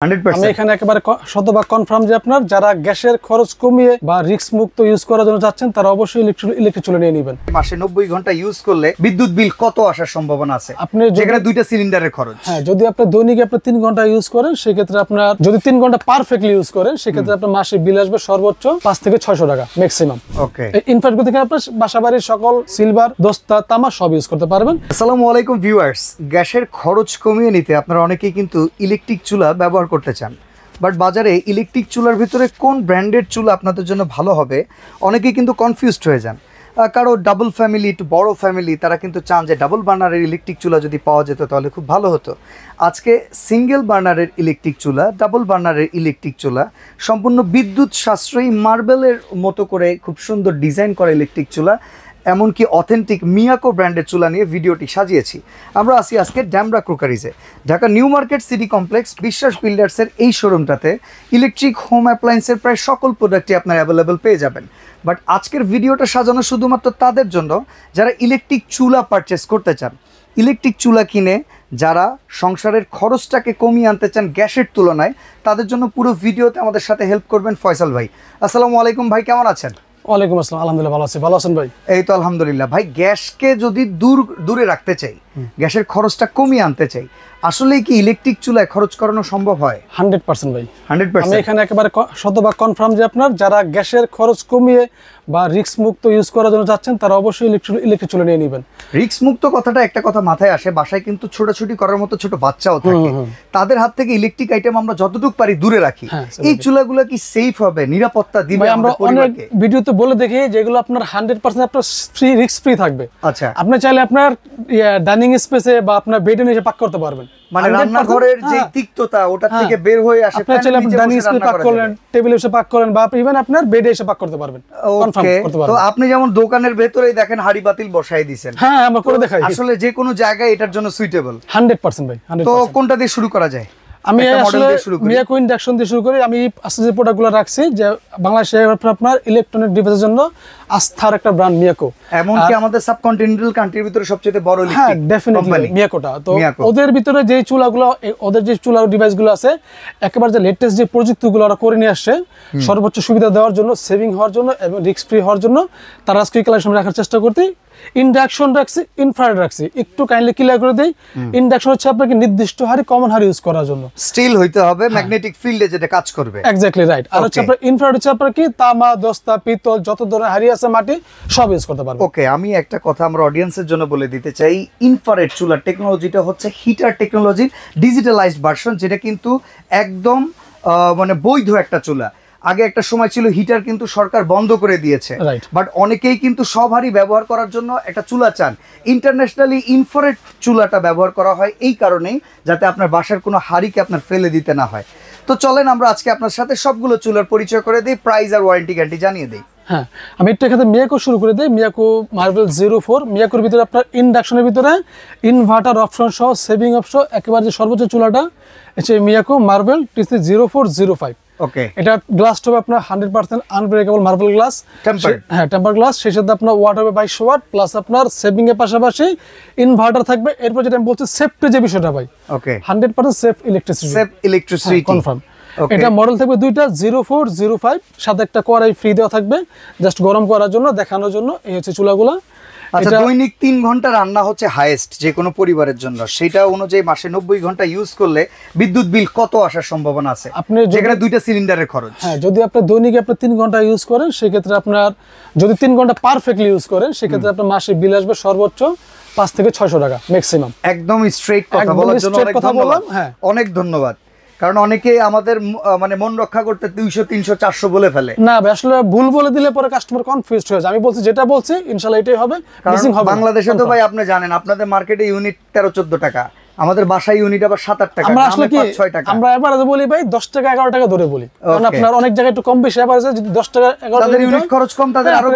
100%। আমি এখানে একেবারে শতভাগ কনফার্ম যে আপনার যারা গ্যাসের খরচ কমিয়ে বা রিস্ক মুক্ত ইউজ করার জন্য চাচ্ছেন তারা অবশ্যই ইলেকট্রিক চুলা নিয়ে নেবেন। মাসে 90 ঘন্টা ইউজ করলে বিদ্যুৎ বিল কত আসার সম্ভাবনা আছে? আপনি যেখানে দুইটা সিলিন্ডারের খরচ। হ্যাঁ, যদি আপনি দৈনিক 3 ঘন্টা ইউজ করেন সেক্ষেত্রে আপনার যদি 3 ঘন্টা পারফেক্টলি ইউজ করেন সেক্ষেত্রে আপনার মাসে বিল আসবে সর্বোচ্চ 5 থেকে 600 টাকা ম্যাক্সিমাম। ওকে, ইনফ্যাক্ট থেকে আপনার বাসাবাড়ির সকল সিলভার, দস্তা, তামা সব ইউজ করতে পারবেন। আসসালামু আলাইকুম ভিউয়ার্স, গ্যাসের খরচ কমিয়ে নিতে আপনারা অনেকেই কিন্তু ইলেকট্রিক চুলা ব্যবহার করতে চান, বাট বাজারে ইলেকট্রিক চুলার ভিতরে কোন ব্র্যান্ডের চুলা আপনাদের জন্য ভালো হবে অনেকেই কিন্তু কনফিউজড হয়ে যান। কারো ডাবল ফ্যামিলি, একটু বড় ফ্যামিলি, তারা কিন্তু চান যে ডাবল বার্নারের ইলেকট্রিক চুলা যদি পাওয়া যেত তাহলে খুব ভালো হতো। আজকে সিঙ্গেল বার্নারের ইলেকট্রিক চুলা, ডাবল বার্নারের ইলেকট্রিক চুলা, সম্পূর্ণ বিদ্যুৎ সাশ্রয়ী মার্বেলের মতো করে খুব সুন্দর ডিজাইন করা ইলেকট্রিক চুলা, এমনকি অথেন্টিক মিয়াকো ব্র্যান্ডের চুলা নিয়ে ভিডিওটি সাজিয়েছি। আমরা আসি আজকে ড্যামরা ক্রোকারিজে, Dhaka new market city complex, Biswas বিল্ডার্সের এই শোরুমটাতে ইলেকট্রিক হোম অ্যাপ্লায়েন্সের প্রায় সকল প্রোডাক্টই আপনার অ্যাভেলেবেল পেয়ে যাবেন। বাট আজকের ভিডিওটা সাজানো শুধুমাত্র তাদের জন্য যারা ইলেকট্রিক চুলা পারচেস করতে চান, ইলেকট্রিক চুলা কিনে যারা সংসারের খরচটাকে কমিয়ে আনতে চান গ্যাসের তুলনায়, তাদের জন্য পুরো ভিডিওতে আমাদের সাথে হেল্প করবেন ফয়সাল ভাই। আসসালামু আলাইকুম ভাই, কেমন আছেন? ওয়ালাইকুম আসসালাম, আলহামদুলিল্লাহ ভালো আছি। ভালো আছেন ভাই? এই তো আলহামদুলিল্লাহ। ভাই, গ্যাসকে যদি দূরে রাখতে চাই, গ্যাসের খরচটা কমিয়ে আনতে চাই, আসলে কি ইলেকট্রিক চুলায় খরচ করানো সম্ভব হয়? 100% ভাই, 100%। আমি এখানে একেবারে শতভাগ কনফার্ম যে আপনার যারা গ্যাসের খরচ কমিয়ে বা রিস্ক মুক্ত ইউজ করার জন্য চাচ্ছেন তারা অবশ্যই ইলেকট্রিক চুলা নিয়ে নেবেন। রিস্ক মুক্ত কথাটা একটা কথা মাথায় আসে, বাসায় কিন্তু ছোটাছুটি করার মতো ছোট বাচ্চাও থাকে, তাদের হাত থেকে ইলেকট্রিক আইটেম আমরা যতটুকু পারি দূরে রাখি। এই চুলাগুলো কি সেফ হবে, নিরাপত্তা দিবে? আমরা অনেক ভিডিওতে বলে দেখি যেগুলো আপনার 100% আপনার ফ্রি, রিস্ক ফ্রি থাকবে। আচ্ছা, আপনি চাইলে আপনার ডাইনিং স্পেসে বা আপনার বেডে নিয়ে পাক করতে পারবেন। মানে রান্নাঘরের যে তিক্ততা ওটা থেকে বের হয়ে আসে, আপনি চাইলে আপনি ডাইনিং স্পেসে পাক করলেন, টেবিলে এসে পাক করেন, বা ইভেন আপনার বেডে এসে পাক করতে পারবেন। ওকে, তো আপনি যেমন দোকানের ভেতরেই দেখেন হাড়ি বাতিল বসাই দিয়েছেন। হ্যাঁ, আমরা করে দেখাই। আসলে যে কোনো জায়গায় এটার জন্য সুইটেবল 100% ভাই। তো কোনটা দিয়ে শুরু করা যায়? আমি আসলে মিয়াকো ইন্ডাকশন দিয়ে শুরু করি। আমি আজকে যে প্রোডাক্টগুলো রাখছি যে বাংলাদেশে আপনার ইলেকট্রনিক ডিভাইসের জন্য আস্থার একটা ব্র্যান্ড মিয়াকো, এমনকি আমাদের সাবকন্টিনেন্টাল কান্ট্রির ভিতরে সবচেয়ে বড় ইলেকট্রিক ডেফিনেটলি মিয়াকোটা। তো ওদের ভিতরে যে চুলাগুলো, ওদের যে চুলা ডিভাইসগুলো আছে একেবারে যে লেটেস্ট যে প্রযুক্তিগুলো ওরা করে নিয়ে আসছে সর্বোচ্চ সুবিধা দেওয়ার জন্য, সেভিং হওয়ার জন্য এবং রিস্ক ফ্রি হওয়ার জন্য, তারা আজকে কালেকশন রাখার চেষ্টা করতে। ইন্ডাকশন রাখছি, ইনফ্রারেড রাখছি, একটু কাইন্ডলি ক্লিয়ার করে দেই। ইন্ডাকশন হচ্ছে আপনাকে নির্দিষ্ট হারে, কমন হারে ইউজ করার জন্য স্টিল হইতে হবে, ম্যাগনেটিক ফিল্ডে যেটা কাজ করবে। Exactly right. আর হচ্ছে আপনার ইনফ্রারেড হচ্ছে আপনার কি তামা, দস্তা, পিতল, যত ধরনের হাড়ি আছে, মাটি সব ইউজ করতে পারবে। ওকে, আমি একটা কথা আমরা অডিয়েন্সের জন্য বলে দিতে চাই। ইনফ্রারেড চুলার টেকনোলজিটা হচ্ছে হিটার টেকনোলজির ডিজিটালাইজড ভার্সন, যেটা কিন্তু একদম মানে বৈধ একটা চুলা। আগে একটা সময় ছিল হিটার কিন্তু সরকার বন্ধ করে দিয়েছে, বাট অনেকেই কিন্তু সব হাড়ি ব্যবহার করার জন্য একটা চুলা চান। ইন্টারন্যাশনালি ইনফ্রারেড চুলাটা ব্যবহার করা হয় এই কারণেই, যাতে আপনার বাসার কোনো হাড়িকে আপনার ফেলে দিতে না হয়। তো চলেন আমরা আজকে আপনার সাথে সবগুলো চুলার পরিচয় করে দিই, প্রাইস আর ওয়ারেন্টি গ্যারান্টি জানিয়ে দিই। হ্যাঁ, আমি একটু এখানে মিয়াকো শুরু করে দিই। মিয়াকো মার্বেল 04। মিয়াকোর ভিতরে আপনার ইন্ডাকশনের ভিতরে ইনভার্টার অপশন সহ সেভিং অপশন, একেবারে যে সর্বোচ্চ চুলাটা হচ্ছে মিয়াকো মার্বেল TC 0405। ওকে, এটা গ্লাস হবে আপনার 100% আনব্রেকেবল মার্বেল গ্লাস, হ্যাঁ টেম্পার গ্লাস। সেই সাথে আপনার ওয়াট হবে 2200 ওয়াট, প্লাস আপনার সেভিং এর পাশাপাশি ইনভার্টার থাকবে। এরপর যেটা আমি বলছি সেফটি যে বিষয়টা ভাই, ওকে 100% সেফ ইলেকট্রিসিটি কনফার্ম। এটা মডেল থাকবে দুইটা, 0405, সাথে একটা কড়াই ফ্রি দেওয়া থাকবে জাস্ট গরম করার জন্য, দেখানোর জন্য। এই হচ্ছে চুলাগুলো। আচ্ছা, দৈনিক 3 ঘন্টা রান্না হচ্ছে হাইয়েস্ট যে কোনো পরিবারের জন্য, সেটা অনুযায়ী মাসে 90 ঘন্টা ইউজ করলে বিদ্যুৎ বিল কত আসার সম্ভাবনা আছে? আপনি যেখানে দুইটা সিলিন্ডারের খরচ। হ্যাঁ, যদি আপনি দৈনিক 3 ঘন্টা ইউজ করেন সেক্ষেত্রে আপনার, যদি 3 ঘন্টা পারফেক্টলি ইউজ করেন সেক্ষেত্রে আপনার মাসে বিল আসবে সর্বোচ্চ 5 থেকে 600 টাকা ম্যাক্সিমাম। একদম স্ট্রেট কথা বলার জন্য অনেক ধন্যবাদ। হ্যাঁ, অনেক ধন্যবাদ। কারণ অনেকে আমাদের মানে মন রক্ষা করতে 200 300 400 বলে ফেলে। না, আসলে ভুল বলে দিলে পরে কাস্টমার কনফিউজড হয়ে যায়। আমি বলছি যেটা বলছি ইনশাআল্লাহ এটাই হবে। মিসিং হবে। বাংলাদেশে তো ভাই আপনি জানেন, আপনাদের মার্কেটে ইউনিট 13 14 টাকা, আমাদের বাসায় ইউনিট আবার 7 8 টাকা, আমরা আসলে কি 6 টাকা। আমরা এভারেজে বলি ভাই 10 টাকা 11 টাকা ধরে বলি, কারণ আপনার অনেক জায়গায় একটু কম বেশি এভারেজে যদি 10 টাকা 11 টাকা ইউনিট খরচ কম, তাদের আরো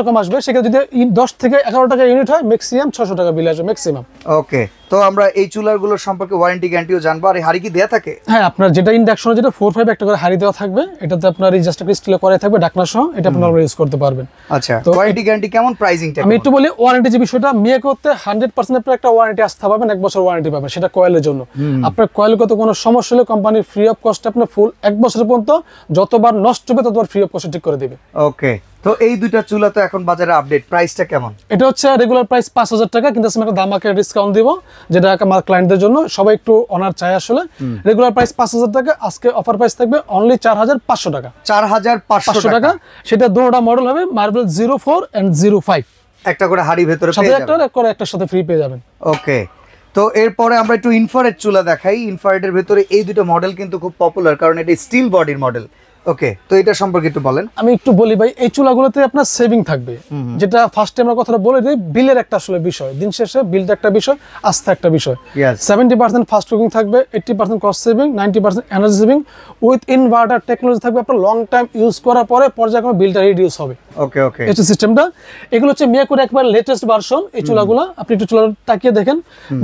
কম আসবে। সেক্ষেত্রে যদি 10 থেকে 11 টাকা ইউনিট হয় ম্যাক্সিমাম 600 টাকা বিল আসবে ম্যাক্সিমাম। ওকে, তো আমরা এই চুলাগুলোর সম্পর্কে ওয়ারেন্টি গ্যারান্টিও জানবো। আর এই হাড়ি কি দেয়া থাকে? হ্যাঁ, আপনার যেটা ইন্ডাকশনে যেটা 4-5 একটা করে হাড়ি দেওয়া থাকবে, এটাতে আপনার এই জাস্ট একটা স্টিলের কড়াই থাকবে ঢাকনা সহ, এটা আপনি নরমালি ইউজ করতে পারবেন। আচ্ছা, তো ওয়ারেন্টি গ্যারান্টি কেমন, প্রাইসিংটা আমি একটু বলি ওয়ারেন্টি যে বিষয়টা, মিয়াকোতে 100% আপনার একটা ওয়ারেন্টি আসতে পাবেন, 1 বছর ওয়ারেন্টি পাবেন, সেটা কয়েলের জন্য। আপনার কয়েলগত কোনো সমস্যা হলে কোম্পানি ফ্রি অফ কস্ট আপনার ফুল 1 বছর পর্যন্ত যতবার নষ্ট হবে ততবার ফ্রি অফ কস্ট ঠিক করে দিবে। ওকে, তো এই দুইটা চুলা তো এখন বাজারে আপডেট, প্রাইসটা কেমন? এটা হচ্ছে রেগুলার প্রাইস 5000 টাকা, কিন্তু আমি একটা ধামাকা ডিসকাউন্ট দিব যেটা আমার ক্লায়েন্টদের জন্য, সবাই একটু অনার চাই আসলে। রেগুলার প্রাইস 5000 টাকা, আজকে অফার প্রাইস থাকবে অনলি 4500 টাকা। 4500 টাকা। সেটা দুটোটা মডেল হবে মার্বেল 04 এন্ড 05, একটা করে হাড়ি ভেতরে পেয়ে যাবেন, একটার সাথে ফ্রি পেয়ে যাবেন। ওকে, তো এরপরে আমরা একটু ইনফ্রারেড চুলা দেখাই। ইনফ্রারেডের ভেতরে এই দুটো মডেল কিন্তু খুব পপুলার, কারণ এটা স্টিল বডির মডেল। ওকে, তো এটা সম্পর্কে একটু বলেন। আমি একটু বলি ভাই, এই চুলাগুলোতে আপনার সেভিং থাকবে, যেটা ফার্স্ট টাইম আমরা কথাটা বলে দিই, বিলের একটা আসলে বিষয়, দিন শেষে বিলটা একটা বিষয়, আস্থা একটা বিষয়। 70% ফাস্ট কুকিং থাকবে, 80% cost saving, 90% energy saving, with inverter technology থাকবে। আপনার লং টাইম ইউজ করার পরে পর্যায়ক্রমে বিলটা রিডিউস হবে। ওকে ওকে, এই সিস্টেমটা, এগুলো হচ্ছে মিয়াকোর একবার লেটেস্ট ভার্সন। এই চুলাগুলো আপনি একটু চুলাটা তাকিয়ে দেখেন,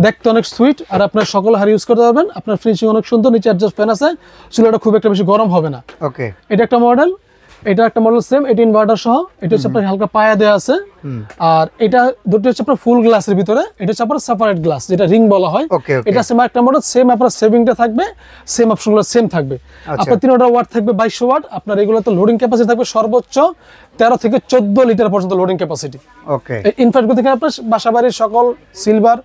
দেখতে অনেক সুইট, আর আপনার সকল হাড়ি ইউজ করতে পারবেন। আপনার ফিনিশিং অনেক সুন্দর, নিচে অ্যাডজাস্ট ফ্যান আছে, চুলাটা খুব একটা বেশি গরম হবে না। ওকে, এটা একটা মডেল, এটা একটা মডেল সেম, এটা ইনভার্টার সহ, এটা হচ্ছে আপনার হালকা পায়া দেওয়া আছে। আর এটা দুটো হচ্ছে আপনার ফুল গ্লাসের ভিতরে, এটা হচ্ছে আপনার সেপারেট গ্লাস যেটা রিং বলা হয়। এটা সেম একটা মডেল, সেম আপনার সেভিংটা থাকবে, সেম অপশনগুলো সেম থাকবে। আপনার 300 ওয়াট থাকবে, 2200 ওয়াট। আপনার এগুলোতে লোডিং ক্যাপাসিটি থাকবে সর্বোচ্চ 13 থেকে 14 লিটার পর্যন্ত লোডিং ক্যাপাসিটি। ওকে, ইনফ্রারেড থেকে আপনার বাসাবাড়ির সকল সিলভার,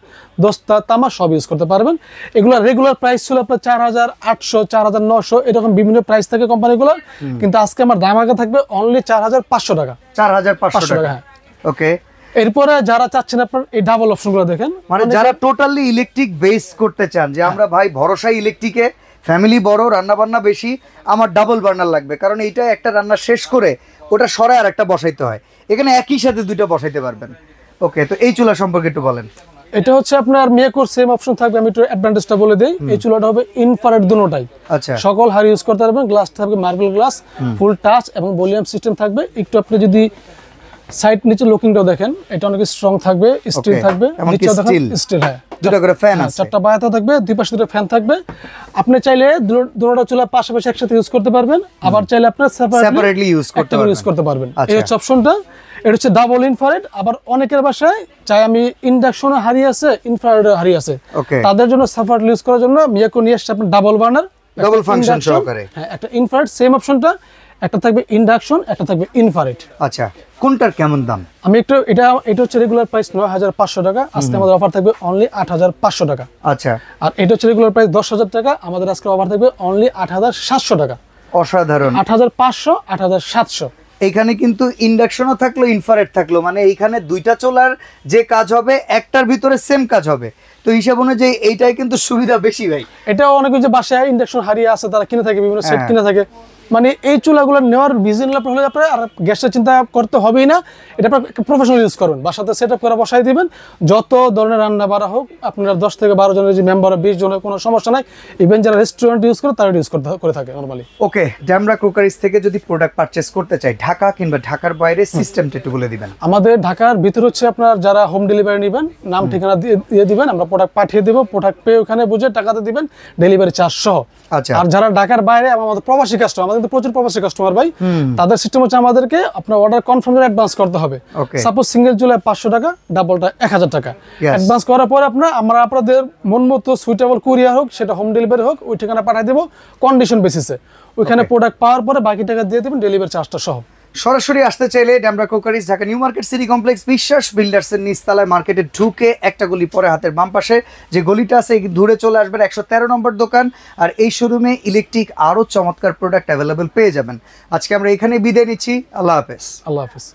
দস্তা, তামা সব ইউজ করতে পারবেন। এগুলো রেগুলার প্রাইস ছিল আপনার 4800, 4900, এরকম বিভিন্ন প্রাইস থাকে কোম্পানিগুলো, কিন্তু আজকে আমার ধামাকা থাকবে অনলি 4500 টাকা। 4500 টাকা, হ্যাঁ। ওকে, এরপরে যারা চাচ্ছেন আপনার এই ডাবল অপশনগুলো দেখেন, মানে যারা টোটালি ইলেকট্রিক বেস করতে চান, যে আমরা ভাই ভরসাই ইলেকট্রিকে, ফ্যামিলি বড়, রান্না বান্না বেশি, আমার ডাবল বার্নার লাগবে, কারণ এইটা একটা রান্না শেষ করে ওটা সরায় আর একটা বসাইতে হয়, এখানে একই সাথে দুইটা বসাইতে পারবেন। ওকে, তো এই চুলা সম্পর্কে একটু বলেন। এটা হচ্ছে আপনার মিয়াকোর সেম অপশন থাকবে, আমি একটু অ্যাডভান্টেজটা বলে দেই। এই চুলাটা হবে ইনফ্রারেড দুটোটাই, আচ্ছা, সকল হাড়ি ইউজ করতে পারবেন। গ্লাস থাকবে মার্বেল গ্লাস, ফুল টাচ এবং ভলিউম সিস্টেম থাকবে। একটু আপনি যদি সাইড নিচে লুকিংটাও দেখেন, এটা অনেক স্ট্রং থাকবে, স্টিল থাকবে, নিচে দেখেন স্টিল, হ্যাঁ, দুটো করে ফ্যান আছে, 4টা বায়াতা থাকবে, দুই পাশে দুটো ফ্যান থাকবে। আপনি চাইলে দুটোটা চুলা পাশাপাশি একসাথে ইউজ করতে পারবেন, আবার চাইলে আপনার সেপারেটলি ইউজ করতে পারবেন। এই হচ্ছে অপশনটা। এটা হচ্ছে ডাবল ইনফ্রারেড। আবার অনেকের বাসায় চাই আমি ইন্ডাকশনে হাড়ি আছে, ইনফ্রারেড হাড়ি আছে, তাদের জন্য সেপারেটলি ইউজ করার জন্য মিয়াকো নিয়ে আসছে আপনার ডাবল বার্নার, ডাবল ফাংশন সহকারে। হ্যাঁ, একটা ইনফ্রারেড সেম অপশনটা, একটা থাকবে ইন্ডাকশন, একটা থাকবে ইনফ্রারেড। আচ্ছা, কোনটার কেমন দাম? আমি একটু এটা হচ্ছে রেগুলার প্রাইস 9500 টাকা, আজকে আমাদের অফার থাকবে অনলি 8500 টাকা। আচ্ছা, আর এটা হচ্ছে রেগুলার প্রাইস 10000 টাকা, আমাদের আজকে অফার থাকবে অনলি 8700 টাকা। অসাধারণ, 8500, 8700। এইখানে কিন্তু ইন্ডাকশনও থাকলো, ইনফ্রারেড থাকলো, মানে এইখানে দুইটা চুলার যে কাজ হবে একটার ভিতরে সেম কাজ হবে। তো হিসাব অনুযায়ী এইটাই কিন্তু সুবিধা বেশি ভাই। এটা অনেকে যে বাসায় ইন্ডাকশন হারিয়ে আছে তারা কিনে থাকে, বিভিন্ন সেট কিনে থাকে, মানে এই চুলাগুলো নেওয়ার রিজন হলে আপনার আর গ্যাসের চিন্তা করতে হবেই না। এটা আপনার প্রফেশনাল ইউজ করবেন, বাসাতে সেট আপ করে বসাই দিবেন, যত ধরনের রান্না বাড়া হোক, আপনারা 10 থেকে 12 জনের যে মেম্বার, 20 জনের কোনো সমস্যা নাই। ইভেন যারা রেস্টুরেন্ট ইউজ করে তারা ইউজ করে থাকে নরমালি। ওকে, ড্যামরা ক্রোকারিজ থেকে যদি প্রোডাক্ট পারচেজ করতে চাই ঢাকা কিংবা ঢাকার বাইরে, সিস্টেমটা একটু বলে দিবেন। আমাদের ঢাকার ভিতর হচ্ছে আপনার যারা হোম ডেলিভারি নেবেন, নাম ঠিকানা দিয়ে দিবেন, আমরা প্রোডাক্ট পাঠিয়ে দেবো, প্রোডাক্ট পেয়ে ওখানে বুঝে টাকাতে দিবেন, ডেলিভারি চার্জ সহ। আচ্ছা, আর যারা ঢাকার বাইরে, আমাদের প্রবাসী কাস্টমার, আমাদের প্রচুর প্রবাসী কাস্টমার ভাই, তাদের সিস্টেম হচ্ছে আমাদেরকে আপনার অর্ডার কনফার্ম করে অ্যাডভান্স করতে হবে। সাপোজ সিঙ্গেল চুলায় 500 টাকা, ডাবলটা 1000 টাকা অ্যাডভান্স করার পর আমরা আপনাদের মন মতো সুইটেবল কুরিয়ার হোক, সেটা হোম ডেলিভারি হোক, ওই ঠিকানা পাঠিয়ে দেবো কন্ডিশন বেসিসে। ওইখানে প্রোডাক্ট পাওয়ার পরে বাকি টাকা দিয়ে দেবেন, ডেলিভারি চার্জটা সহ। সরাসরি আসতে চাইলে Damra crockeries, Dhaka new market city complex, Biswas বিল্ডার্সের নিচতলায় মার্কেটে ঢুকে একটা গলি পরে হাতের বাম পাশে যে গলিটা আছে দূরে চলে আসবেন, 113 নম্বর দোকান। আর এই শোরুমে ইলেকট্রিক আরও চমৎকার প্রোডাক্ট অ্যাভেলেবেল পেয়ে যাবেন। আজকে আমরা এখানে বিদায় নিচ্ছি, আল্লাহ হাফেজ। আল্লাহ হাফেজ।